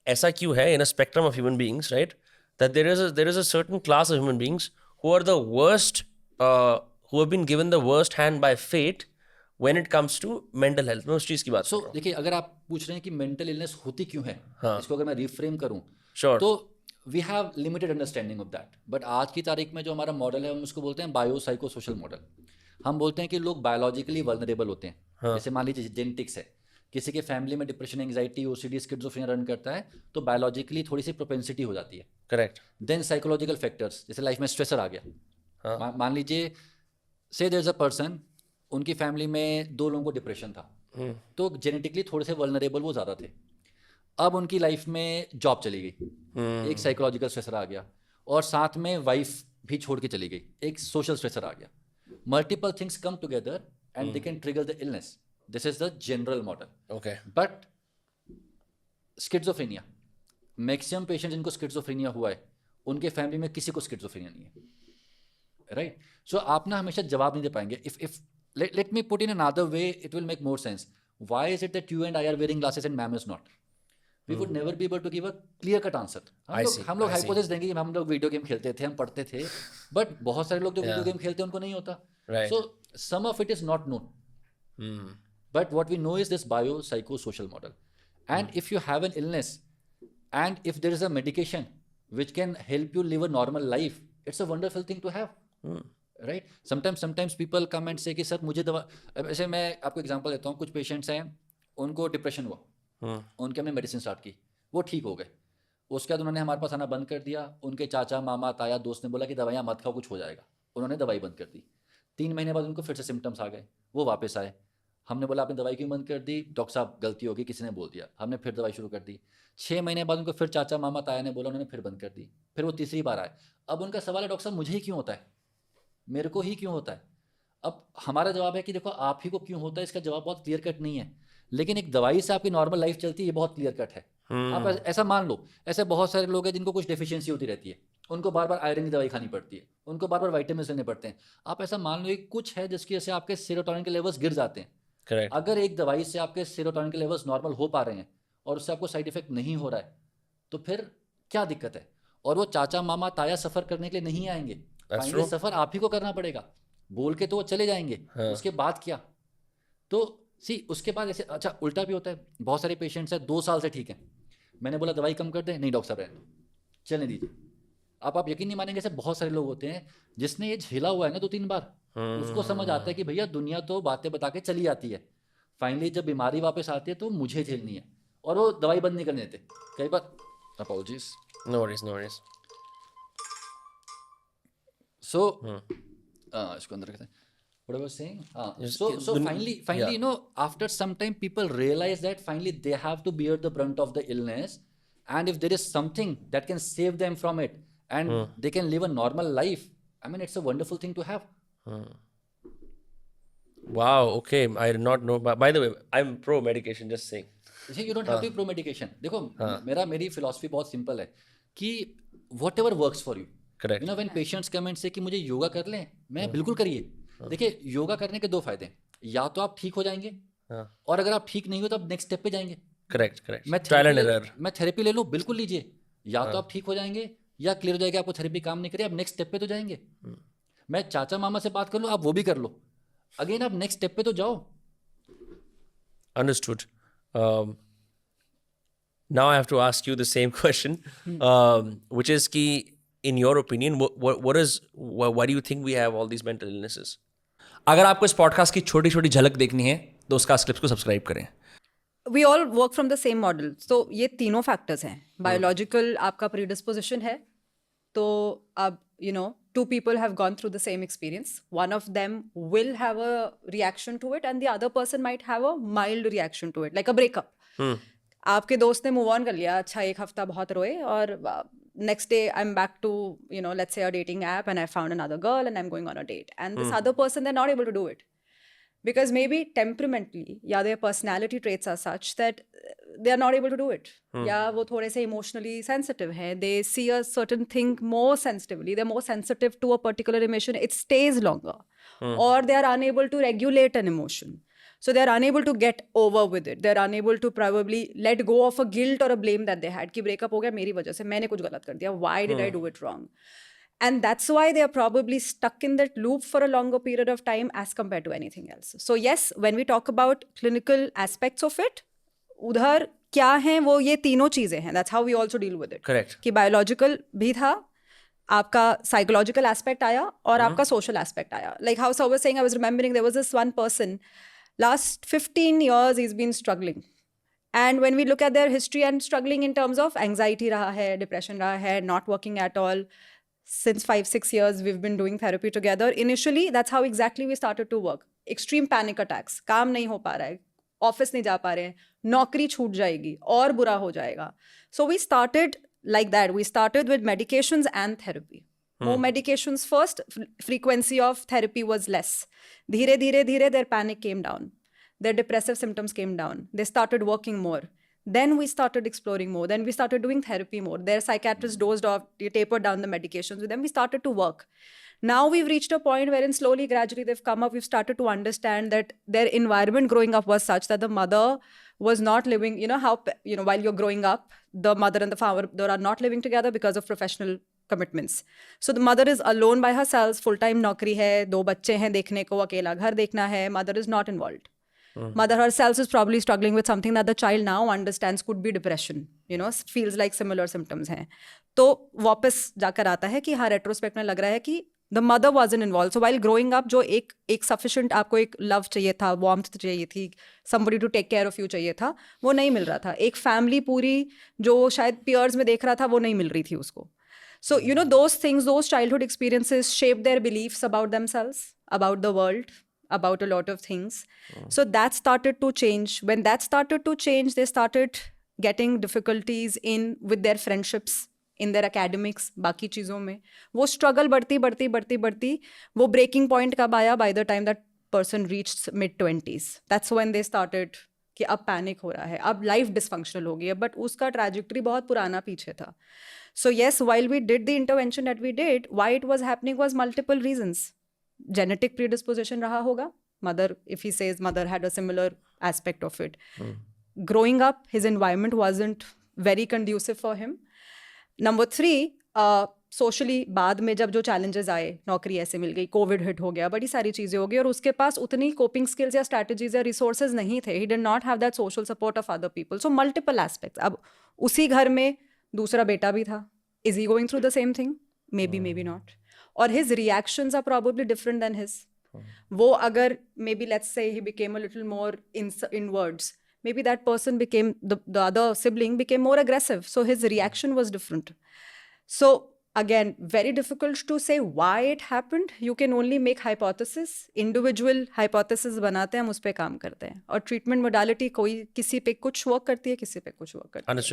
ऐसा क्यों है in a spectrum of human beings, right? That there is a certain class of human beings who are the worst, who have been given the worst hand by fate when it comes to mental health. मैं उस चीज़ की बात कर रहा हूँ. देखिए, अगर आप पूछ रहे हैं कि मेंटल इलनेस होती क्यों है, हाँ. इसको अगर मैं रिफ्रेम करूं, Sure. तो we have limited understanding of that. But आज की तारीख में जो हमारा मॉडल है, हम उसको बोलते हैं बायो साइको सोशल मॉडल. हम बोलते हैं कि लोग बायोलॉजिकली वल्नरेबल होते हैं. हाँ. जैसे मान लीजिए जेनेटिक्स है, किसी के फैमिली में depression, anxiety, OCD, schizophrenia run करता है, तो बायोलॉजिकली थोड़ी सी प्रोपेंसिटी हो जाती है. Correct. देन साइकोलॉजिकल फैक्टर्स, जैसे लाइफ में स्ट्रेसर आ गया. हाँ. मान लीजिए से देयर इज अ पर्सन, उनकी फैमिली में 2 लोगों को डिप्रेशन था, तो जेनेटिकली थोड़े से वल्नरेबल वो ज़्यादा थे. अब उनकी लाइफ में जॉब चली गई, एक साइकोलॉजिकल स्ट्रेसर आ गया, और साथ में वाइफ भी छोड़ के चली गई, एक सोशल स्ट्रेसर आ गया. Multiple things come together and they can trigger the illness. This is the general model. Okay. But schizophrenia, maximum patient जिनको स्किज़ोफ्रेनिया हुआ है, उनके फैमिली में किसी को स्किज़ोफ्रेनिया नहीं है. राइट? सो आप ना हमेशा जवाब नहीं दे पाएंगे. If let me put in another way, it will make more sense. Why is it that you and I are wearing glasses and ma'am is not? We would never be able to give a clear cut answer. हम लोग hypothesis देंगे कि हम लोग video game खेलते थे, हम पढ़ते थे, बट बहुत सारे लोग जो वीडियो गेम खेलते हैं उनको नहीं होता. Right. So some of it is not known. But what we know is this bio psycho social model. And if you have an illness and if there is a medication which can help you live a normal life, it's a wonderful thing to have. Right? Sometimes people come and से कि sir मुझे दवा. ऐसे मैं आपको example देता हूँ. कुछ पेशेंट्स हैं, उनको डिप्रेशन हुआ, उनके हमने मेडिसिन स्टार्ट की, वो ठीक हो गए. उसके बाद उन्होंने हमारे पास आना बंद कर दिया. उनके चाचा, मामा, ताया, दोस्त ने बोला कि दवाइयाँ मत खाओ, कुछ हो जाएगा. उन्होंने दवाई बंद कर दी. 3 महीने बाद उनको फिर से सिम्टम्स आ गए, वो वापस आए. हमने बोला आपने दवाई क्यों बंद कर दी? डॉक्टर साहब गलती होगी, किसी ने बोल दिया. हमने फिर दवाई शुरू कर दी. 6 महीने बाद उनको फिर चाचा, मामा, ताया ने बोला, उन्होंने फिर बंद कर दी. फिर वो तीसरी बार आए. अब उनका सवाल है, डॉक्टर साहब मुझे ही क्यों होता है, मेरे को ही क्यों होता है? अब हमारा जवाब है कि देखो आप ही को क्यों होता है, इसका जवाब बहुत क्लियर कट नहीं है. लेकिन एक दवाई से आपकी नॉर्मल लाइफ चलती है, ये बहुत क्लियर कट है. आप ऐसा मान लो, ऐसे बहुत सारे लोग हैं जिनको कुछ डेफिशिएंसी होती रहती है, उनको बार बार आयरन की दवाई खानी पड़ती है, उनको बार बार विटामिन लेने पड़ते हैं. आप ऐसा मान लो कि कुछ है जिसकी वजह से आपके सेरोटोनिन के लेवल्स गिर जाते हैं. Correct. अगर एक दवाई से आपके सेरोटोनिन के लेवल्स नॉर्मल हो पा रहे हैं और उससे आपको साइड इफेक्ट नहीं हो रहा है, तो फिर क्या दिक्कत है? और वो चाचा, मामा, ताया सफ़र करने के लिए नहीं आएंगे. फाइनली सफ़र आप ही को करना पड़ेगा. बोल के तो वो चले जाएंगे, उसके बाद क्या? तो उसके बाद ऐसे, अच्छा उल्टा भी होता है. बहुत सारे पेशेंट्स हैं 2 साल से ठीक है, मैंने बोला दवाई कम कर दें, नहीं डॉक्टर साहब रहने दो, चलने दीजिए. आप यकीन नहीं मानेंगे, ऐसे बहुत सारे लोग होते हैं जिसने ये झेला हुआ है ना 2-3 बार, उसको समझ आता है कि भैया दुनिया तो बातें बता के चली आती है, फाइनली जब बीमारी वापस आती है तो मुझे झेलनी है, और वो दवाई बंद नहीं करने देते. कई बार अपॉलजीज. No worries. So इसको अंदर रखते हैं. What I was saying? So finally, yeah. you know, after some time, people realize that finally they have to bear the brunt of the illness, and if there is something that can save them from it, and they can live a normal life, I mean, it's a wonderful thing to have. Wow. Okay. I did not know. By the way, I'm pro medication. Just saying. You don't have to be pro medication. देखो, मेरी philosophy बहुत simple है कि whatever works for you. Correct. You know, when patients come and say कि मुझे योगा कर लें, मैं बिल्कुल करिए. देखिए, योगा करने के 2 फायदे हैं. या तो आप ठीक हो जाएंगे, और अगर आप ठीक नहीं हो तो आप नेक्स्ट स्टेप पे जाएंगे. Correct. Trial and error. मैं थेरेपी ले लूँ, बिल्कुल लीजिए. या तो आप ठीक हो जाएंगे, या क्लियर हो जाएगा आपको थेरेपी काम नहीं करी, आप नेक्स्ट स्टेप पे तो जाएंगे. मैं चाचा मामा से बात कर लूँ, आप वो भी कर लो, अगेन आप नेक्स्ट स्टेप पे तो जाओ. Understood. Now I have to ask you the same question, which is कि in your opinion, why do you think we have all these mental illnesses? अगर आपको इस पॉडकास्ट की छोटी छोटी झलक देखनी है तो उसका क्लिप्स को सब्सक्राइब करें. We all work from the same model. So ये तीनों फैक्टर्स हैं. बायोलॉजिकल आपका प्रीडिस्पोजिशन है, तो अब two people have gone through the same experience. One of them will have a reaction to it and the other person might have a mild reaction to it, like a breakup. आपके दोस्त ने move on कर लिया, अच्छा 1 हफ्ता बहुत रोए, और next day I'm back to, let's say a dating app, and I found another girl and I'm going on a date. And this other person, they're not able to do it. Because maybe temperamentally, their personality traits are such that they are not able to do it. वो थोड़े से emotionally sensitive हैं. They see a certain thing more sensitively. They're more sensitive to a particular emotion. It stays longer. Or they are unable to regulate an emotion. So they're unable to get over with it. They're unable to probably let go of a guilt or a blame that they had कि breakup हो गया मेरी वजह से, मैंने कुछ गलत कर दिया, why did I do it wrong? And that's why they are probably stuck in that loop for a longer period of time as compared to anything else. So yes, when we talk about clinical aspects of it, उधर क्या हैं वो ये तीनों चीजें हैं. That's how we also deal with it. Correct. कि biological भी था, आपका psychological aspect आया और आपका social aspect आया. Like how Saur was saying, I was remembering there was this one person, last 15 years he's been struggling. And when we look at their history and struggling in terms of anxiety रहा है, depression रहा है, not working at all. Since 5-6 years we've been doing therapy together. Initially that's how exactly we started to work. Extreme panic attacks, काम नहीं हो पा रहा है, ऑफिस नहीं जा पा रहे हैं, नौकरी छूट जाएगी और बुरा हो जाएगा. So we started like that. We started with medications and therapy. More medications first, frequency of therapy was less. धीरे धीरे धीरे their panic came down, their depressive symptoms came down, they started working more. Then we started exploring more. Then we started doing therapy more. Their psychiatrist dozed off, tapered down the medications with them. We started to work. Now we've reached a point wherein slowly, gradually they've come up. We've started to understand that their environment growing up was such that the mother was not living, while you're growing up, the mother and the father are not living together because of professional commitments. So the mother is alone by herself, full-time नौकरी है, 2 बच्चे हैं देखने को, अकेला घर देखना है, mother is not involved. Mother herself is probably struggling with something that the child now understands could be depression, feels like similar symptoms हैं. तो वापस जाकर आता है कि हाँ retrospect में लग रहा है कि the mother wasn't involved. So while growing up जो एक sufficient आपको एक love चाहिए था, warmth चाहिए थी, somebody to take care of you चाहिए था, वो नहीं मिल रहा था. एक family पूरी जो शायद peers में देख रहा था वो नहीं मिल रही थी उसको. So those things, those childhood experiences shape their beliefs about themselves, about the world, about a lot of things. So that started to change. When that started to change, they started getting difficulties with their friendships, in their academics, बाकी चीज़ों में. वो struggle बढ़ती, वो breaking point कब आया? By the time that person reached mid-20s. That's when they started कि अब panic हो रहा है, अब life dysfunctional हो गई है, but उसका trajectory बहुत पुराना पीछे था. So yes, while we did the intervention that we did, why it was happening was multiple reasons. Genetic predisposition raha hoga. Mother, if he says mother had a similar aspect of it. Growing up, his environment wasn't very conducive for him. Number 3, socially बाद में जब जो challenges आए, नौकरी ऐसे मिल गई, Covid hit हो गया, बड़ी सारी चीज़ें हो गई और उसके पास उतनी coping skills या strategies या resources नहीं थे. He did not have that social support of other people. So multiple aspects. अब उसी घर में दूसरा बेटा भी था. Is he going through the same thing? Maybe, maybe not. Or his reactions are probably different than his. वो अगर maybe let's say he became a little more inwards, maybe that person became, the other sibling became more aggressive. So his reaction was different. So again, very difficult to say why it happened. You can only make hypothesis. Individual hypothesis बनाते हैं, हम उस पे काम करते हैं. और treatment modality कोई किसी पे कुछ work करती है, किसी पे कुछ work करती है. Understood.